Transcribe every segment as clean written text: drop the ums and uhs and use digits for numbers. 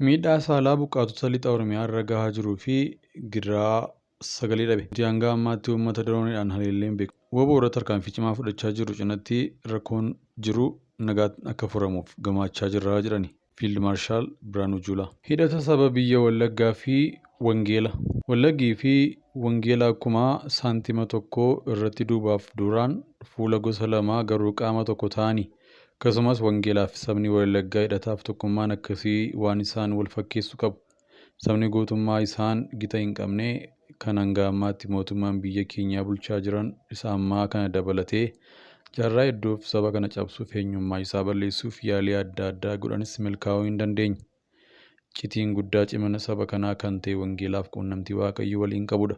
Miidhaa saalaa buqqaatota lixa Oromiyaa irra gahaa jiruu fi gidiraa sagalee dhabe. Nuti hanga ammaatti uummata dirooniidhaan haleellee hin beeknu. WBO irratti tarkaanfii cimaa fudhachaa jiru cinatti rakkoon jiru nagaan akka furamuuf gammachaa jirra jedhani. Fiild Maarshaal Biraanuu Juulaa. Hidhata saba biyya Wallaggaa fi Wangeela. Wallaggii fi Wangeela akkuma saantima tokko irratti duubaaf duraan fuula gosa lamaa garuu qaama tokko ta'anii akkasumas Wangeelaa fi sabni Wallaggaa hidhataaf tokkummaan akkasii waan isaan wal fakkeessu qabu. Sabni gootummaa isaan gita hin qabne kan hanga ammaatti mootummaan biyya keenyaa bulchaa jiran isa ammaa kana dabalatee jaarraa hedduuf saba kana cabsuuf eenyummaa isaa balleessuuf yaalii adda addaa godhanis milkaa'uu hin dandeenye. Citiin guddaa cimina saba kanaa kan ta'e Wangeelaaf quunnamtii Waaqayyoo waliin qabudha.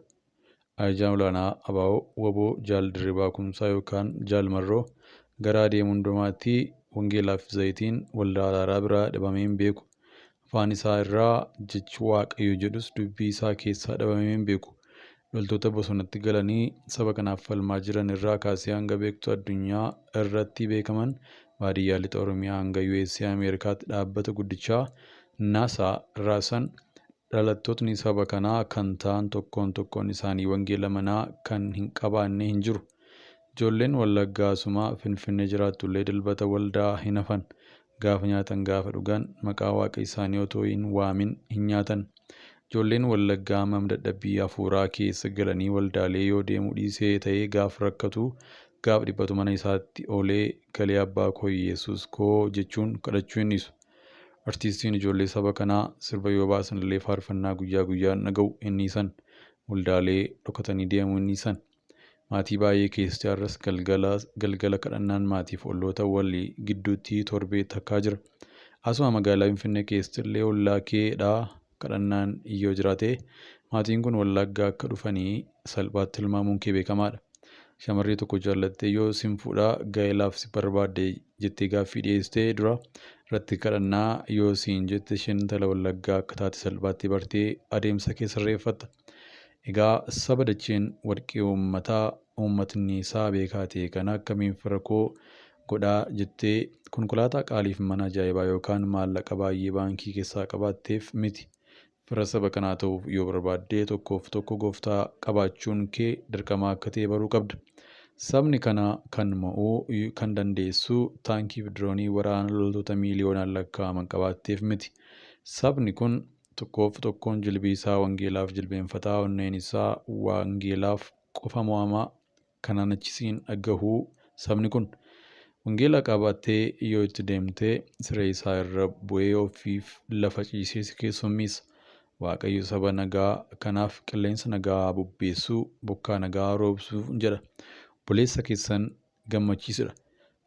Ajajaan olaanaa ABO WBO Jaal Dirribaa Kumsaa yookaan Jaal Marroo gara adeemu hundumaatti Wangeelaaf zayitiin waldaa araaraa biraa dhabamee hin beeku. Afaan isaa irraa jechi Waaqayyo jedhus dubbii isaa keessaa dhabamee hin beeku. Loltoota bosonatti galanii saba kanaaf falmaa jiran irraa kaasee hanga beektuu addunyaa irratti beekaman baadiyyaa lixa Oromiyaa hanga USA Ameerikaatti dhaabbata guddichaa NASA raasan dhalattootni saba kanaa kan ta'an tokkoon isaanii wangeela manaa kan hin qabaanne hin jiru. Ijoolleen Wallaggaa Sumaa Finfinnee jiraatullee dilbata waldaa hin hafan. Gaafa nyaatan gaafa dhugan maqaa waaqa isaanii otoo hin waamin hin nyaatan. Ijoolleen Wallaggaa hammam dadhabbii hafuuraa keessa galanii waldaalee yoo deemuu dhiisee ta'ee gaafa rakkatu gaafa dhiphatu mana isaatti oolee galee abbaa koo Yesuus koo jechuun kadhachuu hin dhiisu. Artiistiin ijoollee saba kanaa sirba yoo baasan illee faarfannaa guyyaa guyyaan dhaga'u inni san waldaalee dhokatanii deemuu inni san. Maatii baay'ee keessatti har'as galgala kadhannaan maatiif olloota walii gidduutti torbee takkaa jira. Asuma magaalaa Finfinnee keessatti illee ollaa keedhaa kadhannaan yoo jiraate maatiin kun Wallaggaa akka dhufanii salphaatti tilmaamuun kee beekamaadha. Shamarree tokko jaallattee yoo sin fuudhaa gaa'elaaf si barbaadde jettee gaaffii dhiyeessitee dura irratti kadhannaa yoo siin jette isheen intala Wallaggaa akka taate salphaatti bartee adeemsa kee sirreeffatta. Egaa saba dacheen warqee uummatni isaa beekaa ta'e kana akkamiin fira koo godhaa jettee konkolaataa qaaliif mana ajaa'ibaa yookaan maallaqa baay'ee baankii keessaa qabaatteef miti. Fira saba kanaa ta'uuf yoo barbaaddee tokkoof tokko gooftaa qabaachuun kee dirqama akka ta'e baruu qabda. Sabni kana kan mo'uu kan dandeessu taankii fi diroonii waraana loltoota miiliyoonaan lakkaa'aman qabaatteef miti. Sabni kun tokkoof tokkoon jilbii isaa wangeelaaf jilbeenfataa onneen isaa wangeelaaf qofa mo'amaa kanaan achisiin dhagahuu sabni kun wangeela qabattee yoo itti deemtee siree isaa irra bu'ee ofiif lafa ciisee si keessummeessa. Waaqayyo saba nagaa kanaaf qilleensa nagaa bubbeessuu bokkaa nagaa roobsuu jedha. Obboleessa keessan gammachiisudha.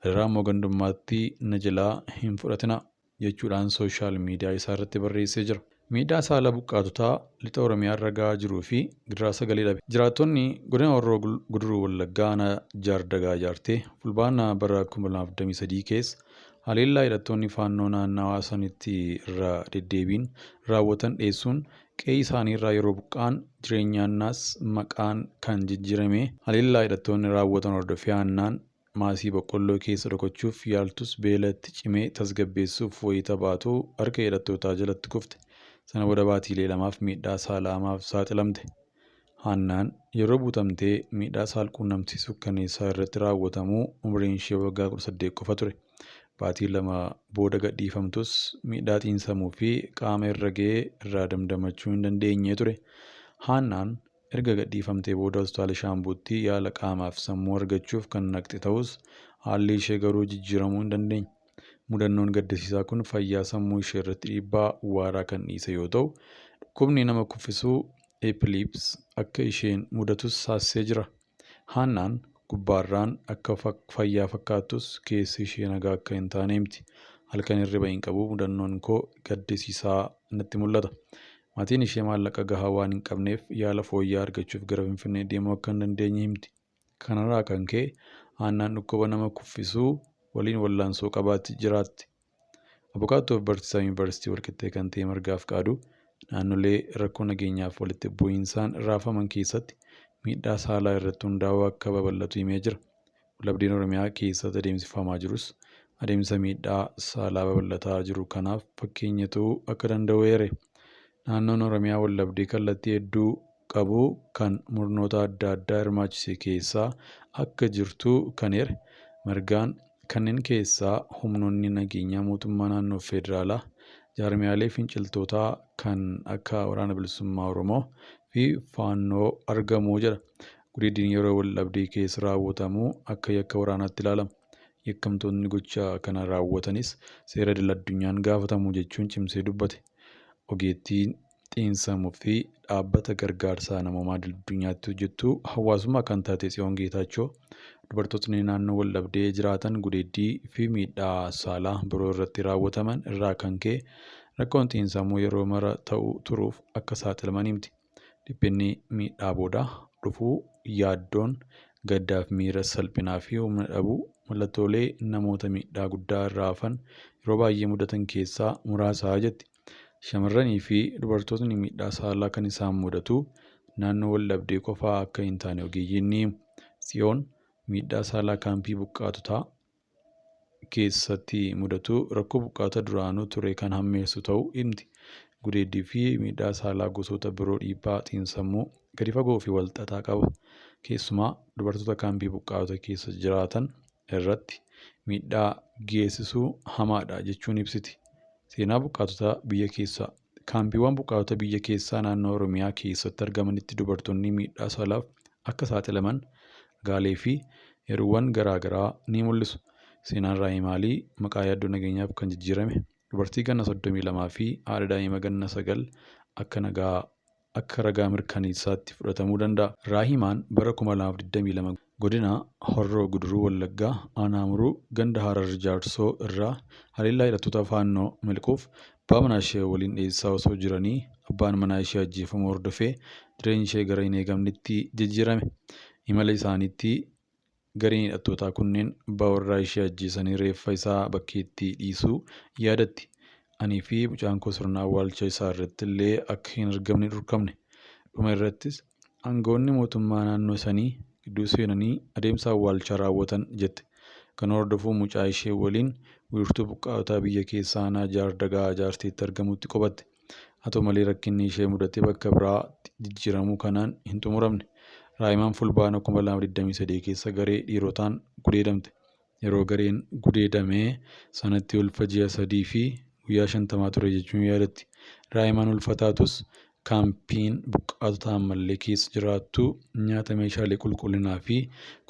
Irraa immoo gandummaatti na jalaa hin fudhatina jechuudhaan sooshaal miidiyaa isaa irratti barreessee jira. Miidhaa saala buqqaatotaa lixa Oromiyaa irra gahaa jiruu fi gidiraa sagalee dhabe. Jiraattonni godina Horroo Guduruu Wallaggaa aanaa Jaardagaa Jaartee fulbaana bara 2023 keessa haleellaa hidhattoonni faannoo naannawaa sanitti irraa deddeebiin raawwatan dhiyeessuun qe'ee isaanii irraa yeroo buqqaan jireenyaannaas maqaan kan jijjiirame haleellaa hidhattoonni raawwatan hordofee aannaan maasii boqqolloo keessa dhokachuuf yaaltus beelatti cimee tasgabbeessuuf wayita baatu harka hidhattootaa jalatti kufte. Sana booda baatiilee lamaaf miidhaa saalaamaaf saaxilamte. Haannaan yeroo buutamtee miidhaa saalquunnamtii sukkanneessaa irratti raawwatamuu umriin ishee waggaa 18 qofa ture. Baatii lama booda gadhiifamtus miidhaa xiinsammuu fi qaama irra ga'ee irraa damdamachuu hin dandeenye ture. Haannaan erga gadhiifamtee booda hospitaala Shaambuutti yaala qaamaaf sammuu argachuuf kan naqxe ta'us haalli ishee garuu jijjiiramuu hin dandeenye. Mudannoon gaddisiisaa kun fayyaa sammuu ishee irratti dhiibbaa waaraa kan dhiise yoo ta'u, dhukkubni nama kuffisuu eepiliips akka isheen mudatus taasisee jira. Haannaan gubbaarraan akka fayyaa fakkaattus keessi ishee nagaa akka hin taane himti. Halkan hirriba hin qabu mudannoon koo gaddisiisaa natti mul'ata. Maatiin ishee maallaqa gahaa waan hin qabneef yaala fooyya'aa argachuuf gara Finfinnee deemuu akka hin dandeenye himti. Kanarraa kan ka'e haannaan dhukkuba nama kuffisuu waliin wallaansoo qabaatti jiraatti. Abukaattoo fi barsiisaa yuunivarsiitii Walqixxee kan ta'e Margaaf Qaaduu naannolee rakkoo nageenyaaf walitti bu'iinsaan raafaman keessatti miidhaa saalaa irratti hundaa'uu akka babal'atu himee jira. Waldhabdeen Oromiyaa keessatti adeemsifamaa jirus adeemsa miidhaa saalaa babal'ataa jiru kanaaf fakkeenya ta'uu akka danda'eera. Naannoon Oromiyaa wal-dhabdee kallattii hedduu qabu kan murnoota adda addaa hirmaachise keessaa akka jirtu kan eere. Mirgaan kanneen keessaa humnoonni nageenyaa mootummaa naannoo federaalaa, jaarmiyaalee finciltootaa kan akka waraana bilisummaa Oromoo fi faannoo argamu jedha. Gudeeddiin yeroo wal-dhabdee keessa raawwatamu akka yakka waraanaatti ilaalama. Yakkamtoonni gocha kana raawwatanis seera idil-addunyaan gaafatamu jechuun cimsee dubbate. Ogeettiin xiinsammuu fi dhaabbata gargaarsa namoomaa idil-addunyaatti hojjettu hawaasummaa kan taate Tsiyoon Geetaachoo dubartootni naannoo wal-dhabdee jiraatan gudeeddii fi miidhaa saalaa biroo irratti raawwataman irraa kan ka'e rakkoon xiinsammuu yeroo mara turuuf akka saaxilaman himti. Dhiphinni miidhaa booda dhufuu, yaaddoon, gaddaa fi miira salphinaa fi humna dhabuu mallattoolee namoota miidhaa guddaa irraa hafan yeroo baay'ee mudatan keessaa muraasa jetti. Shamarranii fi dubartootni miidhaa saalaa kan isaan mudatu naannoo wal-dhabdee qofaa akka hin taane ogeeyyiin ni himu. Tsiyoon miidhaa saalaa kaampii buqqaatotaa keessatti mudatu rakkoo buqqaatota duraanuu ture kan hammeessu ta'uu himti. Gudeeddii fi miidhaa saalaa gosoota biroo dhiibbaa xiinsammuu gadi fagoo fi wal-xaxaa qaba. Keessumaa dubartoota kaampii buqqaatota keessa jiraatan irratti miidhaa geessisuu hamaadha jechuun ibsiti. Seenaa buqqaatota biyya keessaa. Kaampiiwwan buqqaatota biyya keessaa naannoo Oromiyaa keessatti argamanitti dubartoonni miidhaa saalaaf akka saaxilaman gaalee fi heeruuwwan garaagaraa ni mul'isu. Seenaan raahimaalii maqaa yaaddoo nageenyaaf kan jijjiirame. Dubartii ganna 32 fi haadha daa'ima ganna 9 akka ragaa mirkaneessaatti fudhatamuu danda'a. Raahimaan bara 2022 godina Horroo Guduruu Wallaggaa Aanaa ganda Harar Jaarsoo irraa haleellaa hidhattoota faannoo miliquuf abbaa manaa ishee waliin dhiyeessaa osoo jiranii abbaan manaa ishee ajjeefamuu hordofee jireenyi ishee gara hin eegamnetti jijjiirame. Imala isaaniitti gareen hidhattootaa kunneen abbaa warraa ishee ajjeesanii reeffa isaa bakkeetti dhiisuu yaadatti. Anii fi mucaan koo sirna awwaalcha isaa irratti illee akka hin argamne dhorkamne. Dhuma irrattis aangawoonni mootummaa naannoo sanii gidduu seenanii adeemsa awwaalchaa raawwatan jette. Kana hordofuu mucaa ishee waliin wiirtuu buqqaatotaa biyya keessaa aanaa Jaardagaa Jaarteetti argamutti qubatte. Haa ta'u malee rakkinni ishee mudate bakka biraatti jijjiiramuu kanaan hin xumuramne. Raahimaan fulbaana 2023 keessa garee dhiirotaan gudeedamte. Yeroo gareen gudeedame sanatti ulfa ji'a 3 fi guyyaa 50 ture jechuun yaadatti. Raahimaan ulfataatus kaampiin buqqaatotaa ammallee keessa jiraattu nyaata meeshaalee qulqullinaa fi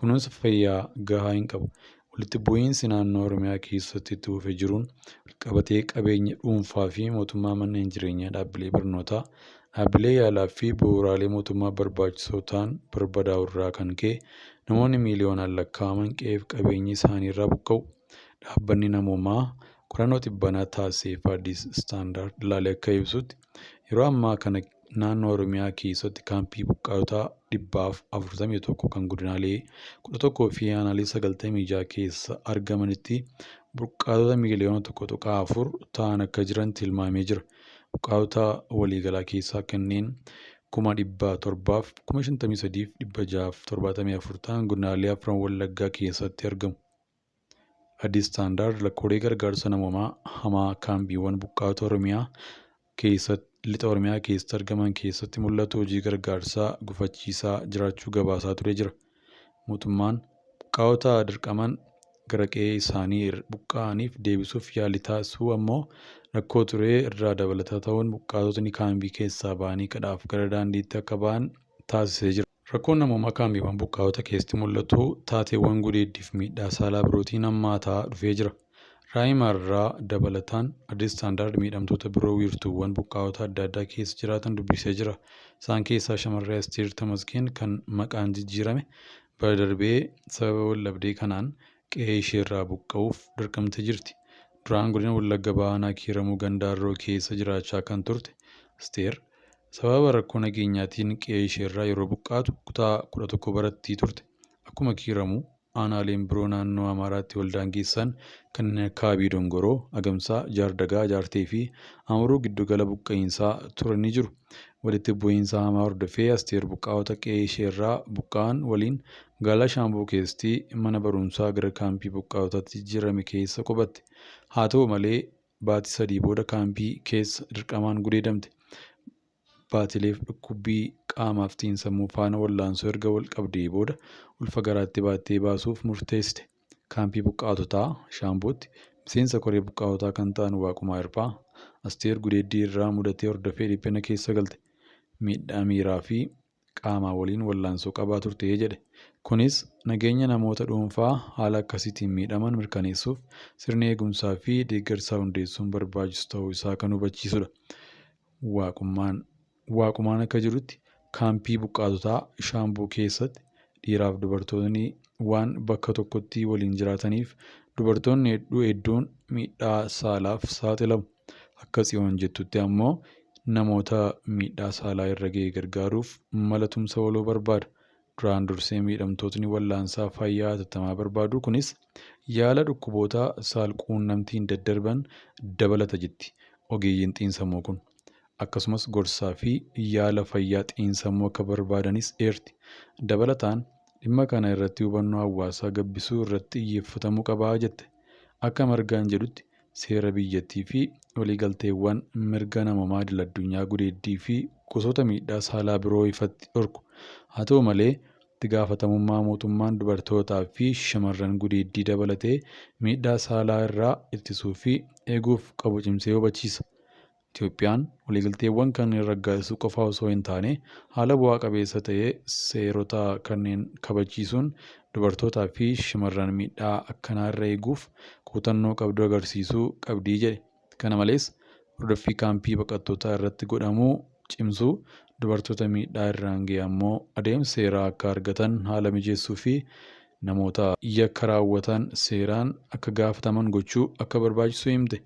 kunuunsa fayyaa gahaa hin qabu. Walitti bu'iinsi naannoo Oromiyaa keessatti itti fufee jiruun qabatee qabeenya dhuunfaa fi mootummaa manneen jireenyaa dhaabbilee barnootaa, dhaabbilee yaalaa fi bu'uuraalee mootummaa barbaachisoo ta'an barbadaa'u irraa kan ka'e namoonni miiliyoonaan lakkaa'aman qe'ee fi qabeenya isaanii irraa buqqa'u. Dhaabbanni namoomaa qorannoo xibbanaa taasisee fi Addis Istaandaard ilaalee akka ibsutti yeroo ammaa kana naannoo Oromiyaa keessatti kaampii buqqaatotaa 141 kan godinaalee 11 fi aanaalee 96 keessa argamanitti buqqaatota miiliyoona 1.4 ta'an akka jiran tilmaamee jira. Buqqaatota waliigalaa keessaa kanneen 700,000 fi 53,674 ta'an godinaalee 4 Wallaggaa keessatti argamu. Addis Istaandaard lakkoolee gargaarsa namoomaa hamaa kaampiiwwan buqqaatota Oromiyaa keessatti lixa Oromiyaa keessatti argaman keessatti mul'atu hojii gargaarsaa gufachiisaa jiraachuu gabaasaa ture jira. Mootummaan buqqaatota dirqaman gara qe'ee isaanii buqqa'aniif deebisuuf yaalii taasisuu ammoo rakkoo ture irraa dabalataa ta'uun buqqaatotni kaampii keessaa ba'anii kadhaaf gara daandiitti akka ba'an taasisee jira. Rakkoon namoomaa kaampiiwwan buqqaatota keessatti mul'atu taateewwan gudeeddii fi miidhaa saalaa birootiin hammaataa dhufee jira. Raahimaarraa dabalataan Addis Istaandaard miidhamtoota biroo wiirtuuwwan buqqaatota adda addaa keessa jiraatan dubbisee jira. Isaan keessaa shamarree Asteer Tamaskeen kan maqaan jijjiirame bara darbee sababa wal-dhabdee kanaan qe'ee isheerraa buqqa'uuf dirqamtee jirti. Duraan godina Wallagga Bahaa Kiiramuu Gandaarroo keessa jiraachaa kan turte Asteer sababa rakkoo nageenyaatiin qe'ee isheerraa yeroo buqqaatu kutaa 11 barattii turte. Akkuma Kiiramuu aanaaleen biroo naannoo Amaaraatti waldaangeessan kanneen akka Abii Dongoroo, Agamsaa, Jaardagaa, Jaartee fi Amuruu giddugala buqqa'iinsaa turanii jiru. Walitti bu'iinsa hamaa hordofee Asteer buqqaatota qe'ee isheerraa buqqa'an waliin Magaalaa Shaambuu keessatti mana barumsaa gara kaampii buqqaatotaatti jijjiirame keessa qubatte. Haa ta'u malee baatii 3 booda kaampii keessa dirqamaan gudeedamte. Baatileef dhukkubbii qaamaaf xiinsammuu faana wallaansoo erga wal qabdee booda ulfa garaatti baattee baasuuf murteessite. Kaampii buqqaatotaa Shaambuutti miseensa koree buqqaatotaa kan ta'an Waaqumaa Hirphaa Asteer Gudeeddii irraa mudatee hordofee dhiphina keessa galte. Miidhaa miiraa fi qaamaa waliin wallaansoo qabaa turte jedhe. Kunis nageenya namoota dhuunfaa haala akkasiitiin miidhaman mirkaneessuuf sirni eegumsaa fi deeggarsaa hundeessuun barbaachisu ta'uu isaa kan hubachiisudha. Waaqumaan akka jedhutti kaampii buqqaatotaa Shaambuu keessatti dhiiraaf dubartoonni waan bakka tokkotti waliin jiraataniif dubartoonni hedduun miidhaa saalaaf saaxilamu. Akka Tsiyoon jettutti ammoo namoota miidhaa saalaa irra ga'e gargaaruuf mala tumsa waloo barbaada. Duraan dursee miidhamtootni wallaansaa fayyaa hatattamaa barbaadu. Kunis yaala dhukkuboota saalquunnamtiin daddarban dabalata jetti ogeeyyiin xiinsammuu kun. Akkasumas gorsaa fi yaala fayyaa xiinsammuu akka barbaadanis eerti. Dabalataan dhimma kana irratti hubannoo hawaasaa gabbisuu irratti xiyyeeffatamuu qabaa jette. Akka Margaan jedhutti seera biyyattii fi waliigalteewwan mirga namummaa idil-addunyaa gudeeddii fi gosoota miidhaa saalaa biroo ifatti dhorku. Haa ta'u malee itti gaafatamummaa mootummaan dubartootaa fi shamarran gudeeddii dabalatee miidhaa saalaa irraa ittisuu fi eeguuf qabu cimsee hubachiisa. Itoophiyaan waliigalteewwan kanneen raggaasisuu qofa osoo hin taane haala bu'aa qabeessa ta'ee seerota kanneen kabachiisuun dubartootaa fi shamarran miidhaa akkanaa irraa eeguuf kutannoo qabdu agarsiisuu qabdii jedhe. Kana malees hordoffii kaampii baqattootaa irratti godhamuu cimsuu, dubartoota miidhaa irraan ga'e ammoo adeemsa seeraa akka argatan haala mijeessuu fi namoota yakka raawwatan seeraan akka gaafataman gochuu akka barbaachisu himte.